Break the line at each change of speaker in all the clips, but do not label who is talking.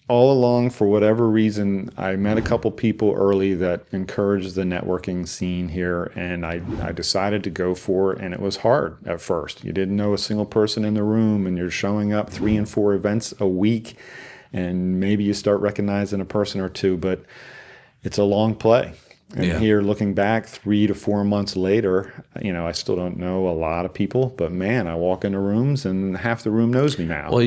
all along, for whatever reason, I met a couple people early that encouraged the networking scene here, and I decided to go for it, and it was hard at first. You didn't know a single person in the room, and you're showing up 3 and 4 events a week, and maybe you start recognizing a person or two, but it's a long play. And here, looking back 3 to 4 months later, I still don't know a lot of people, but man, I walk into rooms and half the room knows me now.
Well,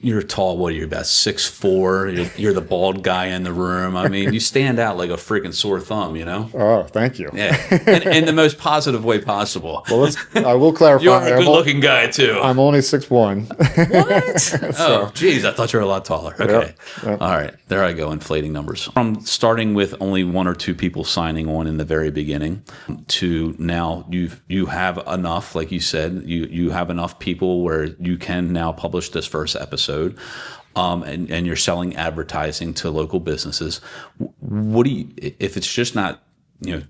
you're tall. What are you, about 6'4"? You're the bald guy in the room. I mean, you stand out like a freaking sore thumb,
Oh, thank you.
Yeah, and in the most positive way possible.
Well, I will clarify.
You're a good-looking guy, too.
I'm only 6'1".
What? Oh, geez, I thought you were a lot taller. Okay.
Yep.
All right, there I go, inflating numbers. From starting with only 1 or 2 people signing on in the very beginning to now you have enough, like you said, you have enough people where you can now publish this first episode. And you're selling advertising to local businesses. What do you, if it's just not,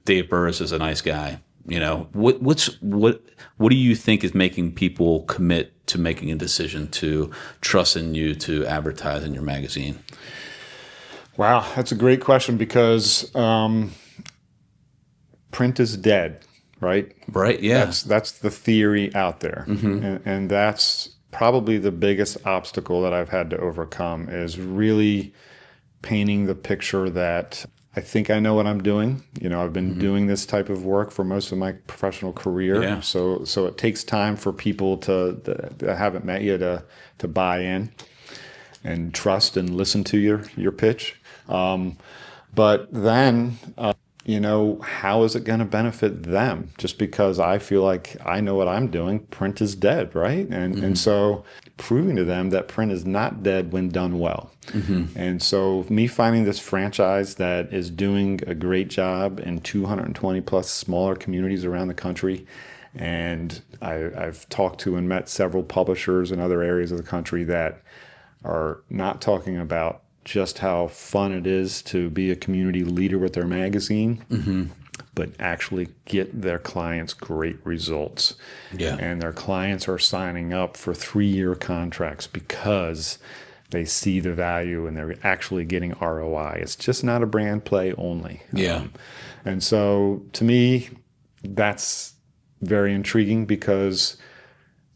Dave Burris is a nice guy, what do you think is making people commit to making a decision to trust in you to advertise in your magazine?
Wow, that's a great question, because print is dead, right?
Right. Yeah.
That's the theory out there, and that's probably the biggest obstacle that I've had to overcome, is really painting the picture that I think I know what I'm doing. I've been doing this type of work for most of my professional career.
Yeah.
So it takes time for people that haven't met you to buy in and trust and listen to your pitch. But then, how is it going to benefit them? Just because I feel like I know what I'm doing, print is dead, right? And so proving to them that print is not dead when done well. And so me finding this franchise that is doing a great job in 220 plus smaller communities around the country, and I've talked to and met several publishers in other areas of the country that are not talking about just how fun it is to be a community leader with their magazine, but actually get their clients great results.
Yeah.
And their clients are signing up for 3-year contracts because they see the value and they're actually getting ROI. It's just not a brand play only.
Yeah.
And so to me, that's very intriguing, because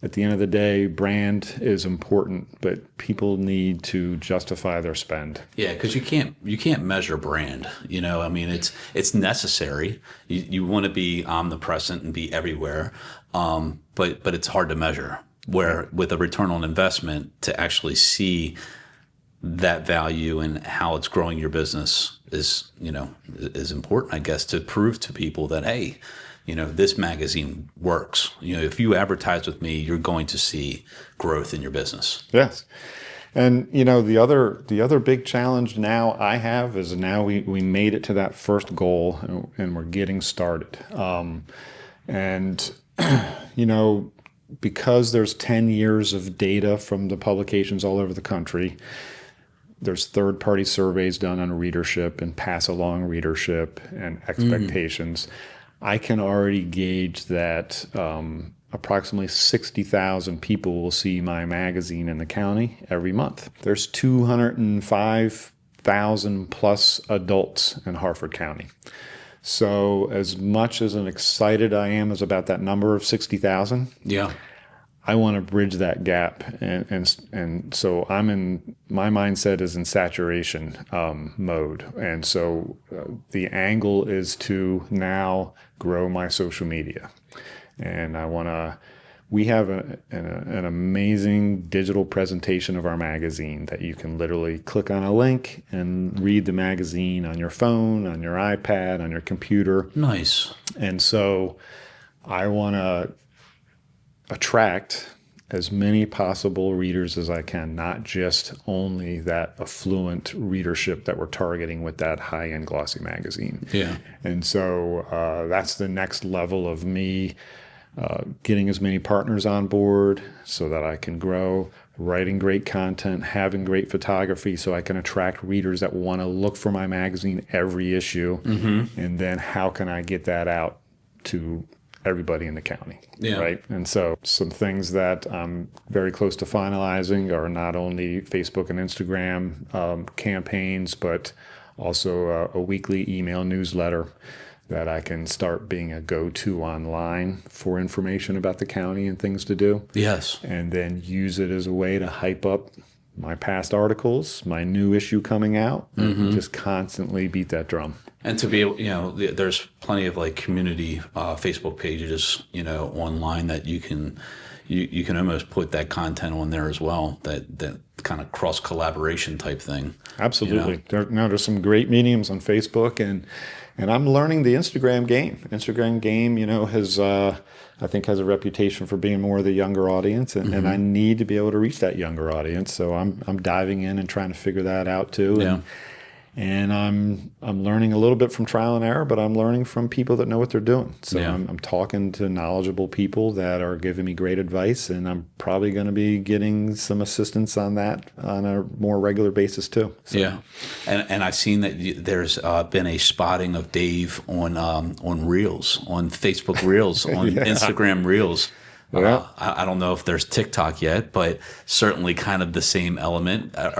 at the end of the day, brand is important, but people need to justify their spend.
Yeah, because you can't measure brand. I mean, it's necessary. You want to be omnipresent and be everywhere, but it's hard to measure. Where with a return on investment, to actually see that value and how it's growing your business is important, I guess, to prove to people that, hey, this magazine works. If you advertise with me, you're going to see growth in your business.
Yes. And, the other big challenge now I have is now we made it to that first goal, and we're getting started. Because there's 10 years of data from the publications all over the country, there's third-party surveys done on readership and pass-along readership and expectations. I can already gauge that approximately 60,000 people will see my magazine in the county every month. There's 205,000 plus adults in Harford County. So as much as excited I am about that number of 60,000, I want to bridge that gap, and so I'm in, my mindset is in saturation mode, and so the angle is to now grow my social media, and we have an amazing digital presentation of our magazine that you can literally click on a link and read the magazine on your phone, on your iPad, on your computer.
Nice.
And so I want to attract as many possible readers as I can, not just only that affluent readership that we're targeting with that high-end glossy magazine.
Yeah.
And so that's the next level of me getting as many partners on board so that I can grow, writing great content, having great photography so I can attract readers that want to look for my magazine every issue. And then how can I get that out to everybody in the county,
Yeah.
right? And so some things that I'm very close to finalizing are not only Facebook and Instagram campaigns, but also a weekly email newsletter that I can start being a go-to online for information about the county and things to do.
Yes.
And then use it as a way to hype up my past articles, my new issue coming out, and just constantly beat that drum.
And to be able, there's plenty of like community Facebook pages, online that you can almost put that content on there as well. That kind of cross collaboration type thing.
Absolutely. There's some great mediums on Facebook, and I'm learning the Instagram game. Instagram game, has I think has a reputation for being more of the younger audience, and I need to be able to reach that younger audience. So I'm diving in and trying to figure that out too.
Yeah.
And I'm learning a little bit from trial and error, but I'm learning from people that know what they're doing. So
Yeah.
I'm talking to knowledgeable people that are giving me great advice, and I'm probably going to be getting some assistance on that on a more regular basis too. So.
Yeah, and I've seen that there's been a spotting of Dave on Reels, on Facebook Reels, on
Yeah.
Instagram Reels.
Yeah.
I don't know if there's TikTok yet, but certainly kind of the same element. How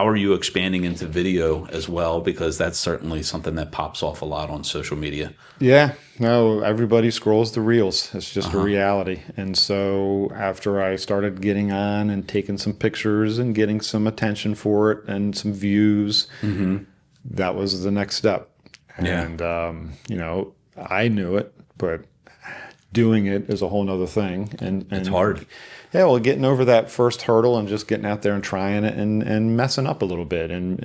are you expanding into video as well? Because that's certainly something that pops off a lot on social media.
Yeah, no, everybody scrolls the reels. It's just a reality. And so after I started getting on and taking some pictures and getting some attention for it and some views, that was the next step.
Yeah.
And, I knew it, but doing it is a whole nother thing. And
It's hard.
Yeah, well, getting over that first hurdle and just getting out there and trying it and messing up a little bit and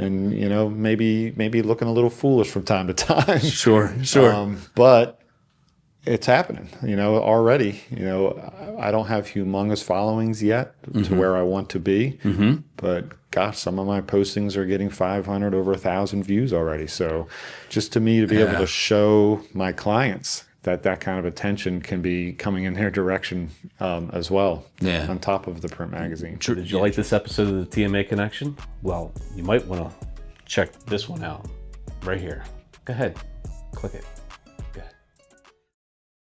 maybe looking a little foolish from time to time.
Sure.
But it's happening, already. I don't have humongous followings yet to where I want to be. But gosh, some of my postings are getting 500 over 1,000 views already. So just to me to be able to show my clients that kind of attention can be coming in their direction as well, on top of the print magazine.
Did you like this episode of the TMA Connection? Well, you might want to check this one out right here. Go ahead, click it.